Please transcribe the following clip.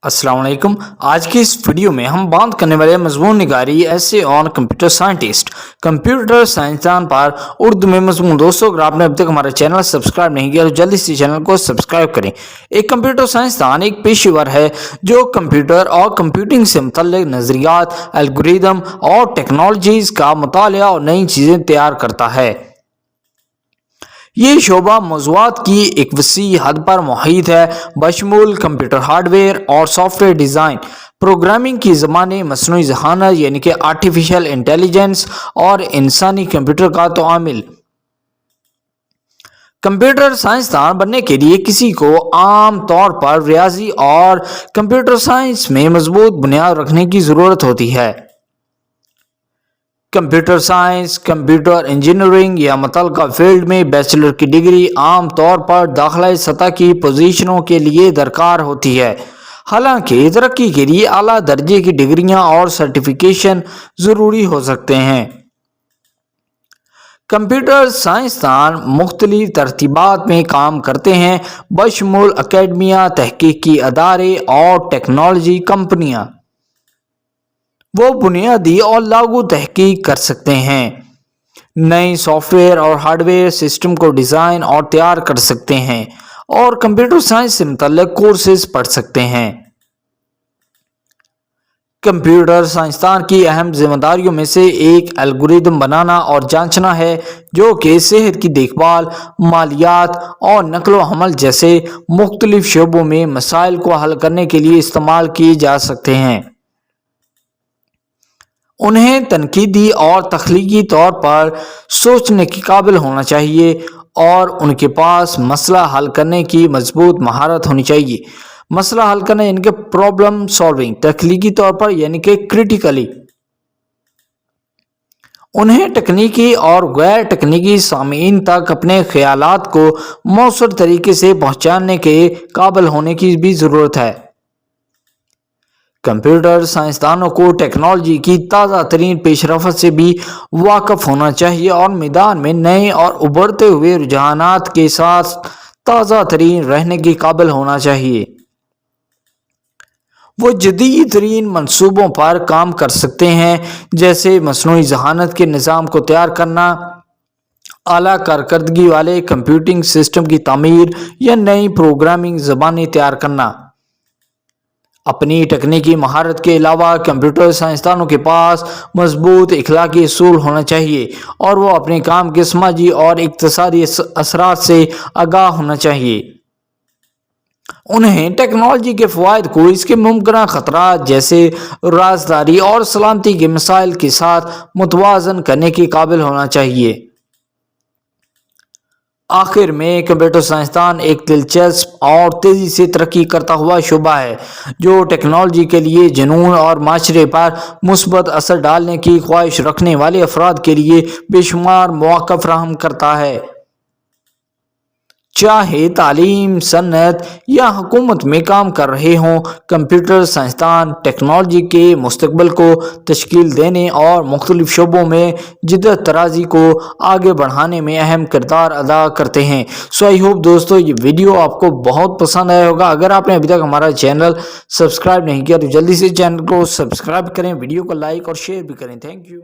अस्सलाम वालेकुम। आज की इस वीडियो में हम बात करने वाले मजमून निगारी ऐसे ऑन कंप्यूटर साइंटिस्ट, कंप्यूटर साइंसदान पर उर्दू में मजमून। दोस्तों, अगर आपने अभी तक हमारा चैनल सब्सक्राइब नहीं किया तो जल्दी से चैनल को सब्सक्राइब करें। एक कंप्यूटर साइंसदान एक पेशेवर है जो कंप्यूटर और कंप्यूटिंग से मुतल्लिक नज़रियात, एल्गोरिदम और टेक्नोलॉजीज़ का मुतालिया और नई चीज़ें तैयार करता है। ये शोबा मौज़ूआत की एक वसी हद पर मुहित है, बशमूल कंप्यूटर हार्डवेयर और सॉफ्टवेयर डिज़ाइन, प्रोग्रामिंग की ज़बानें, मसनूई ज़हानत यानी कि आर्टिफिशियल इंटेलिजेंस और इंसानी कंप्यूटर का तामिल। कंप्यूटर साइंसदान बनने के लिए किसी को आम तौर पर रियाजी और कंप्यूटर साइंस में मजबूत बुनियाद रखने की ज़रूरत होती है। कंप्यूटर साइंस, कंप्यूटर इंजीनियरिंग या मुतल्लिका फील्ड में बैचलर की डिग्री आम तौर पर दाखिला सतह की पोजीशनों के लिए दरकार होती है। हालांकि तरक्की के लिए आला दर्जे की डिग्रियां और सर्टिफिकेशन ज़रूरी हो सकते हैं। कंप्यूटर साइंसदान मुख्तलिफ तरतीबात में काम करते हैं, बशमूल अकेडमिया, तहकीकी अदारे और टेक्नोलॉजी कंपनियां। वो बुनियादी और लागू तहकीक कर सकते हैं, नए सॉफ्टवेयर और हार्डवेयर सिस्टम को डिज़ाइन और तैयार कर सकते हैं और कंप्यूटर साइंस से मुतल्लिक कोर्सेज पढ़ सकते हैं। कंप्यूटर साइंसदान की अहम जिम्मेदारियों में से एक एल्गोरिदम बनाना और जांचना है जो कि सेहत की देखभाल, मालियात और नकलो हमल जैसे मुख्तलिफ शोबों में मसाइल को हल करने के लिए इस्तेमाल किए जा सकते हैं। उन्हें तनकीदी और तख्लीकी तौर पर सोचने के काबिल होना चाहिए और उनके पास मसला हल करने की मजबूत महारत होनी चाहिए। मसला हल करना यानी कि प्रॉब्लम सॉल्विंग, तख्लीकी तौर पर यानी कि क्रिटिकली। उन्हें तकनीकी और गैर तकनीकी सामीन तक अपने ख्यालात को मौसर तरीके से पहुंचाने के काबिल होने की भी ज़रूरत है। कंप्यूटर साइंसदानों को टेक्नोलॉजी की ताज़ा तरीन पेशरफ्त से भी वाकिफ होना चाहिए और मैदान में नए और उभरते हुए रुझानात के साथ ताज़ा तरीन रहने के काबिल होना चाहिए। वो जदीद तरीन मनसूबों पर काम कर सकते हैं, जैसे मसनूई ज़हानत के निज़ाम को तैयार करना, आला कारकर्दगी वाले कंप्यूटिंग सिस्टम की तामीर या नई प्रोग्रामिंग ज़बानें तैयार करना। अपनी तकनीकी महारत के अलावा कंप्यूटर साइंसदानों के पास मजबूत इखलाकी असूल होना चाहिए और वो अपने काम के समाजी और इक्तिसादी असरात से आगाह होना चाहिए। उन्हें टेक्नोलॉजी के फ़वाइद को इसके मुमकिन ख़तरात जैसे राजदारी और सलामती के मसाइल के साथ मुतवाज़न करने के काबिल होना चाहिए। आखिर में कंप्यूटर साइंसदान एक दिलचस्प और तेज़ी से तरक्की करता हुआ शोबा है जो टेक्नोलॉजी के लिए जुनून और माशरे पर मुस्बत असर डालने की ख्वाहिश रखने वाले अफराद के लिए बेशुमार मौक़ा फराहम करता है। चाहे तालीम, सन्नत या हुकूमत में काम कर रहे हों, कंप्यूटर साइंसदान टेक्नोलॉजी के मुस्तकबिल को तश्कील देने और मुख्तलिफ शोबों में जिद्दत तराजी को आगे बढ़ाने में अहम किरदार अदा करते हैं। सो आई होप दोस्तों ये वीडियो आपको बहुत पसंद आया होगा। अगर आपने अभी तक हमारा चैनल सब्सक्राइब नहीं किया तो जल्दी से चैनल को सब्सक्राइब करें, वीडियो को लाइक और शेयर भी करें। Thank you.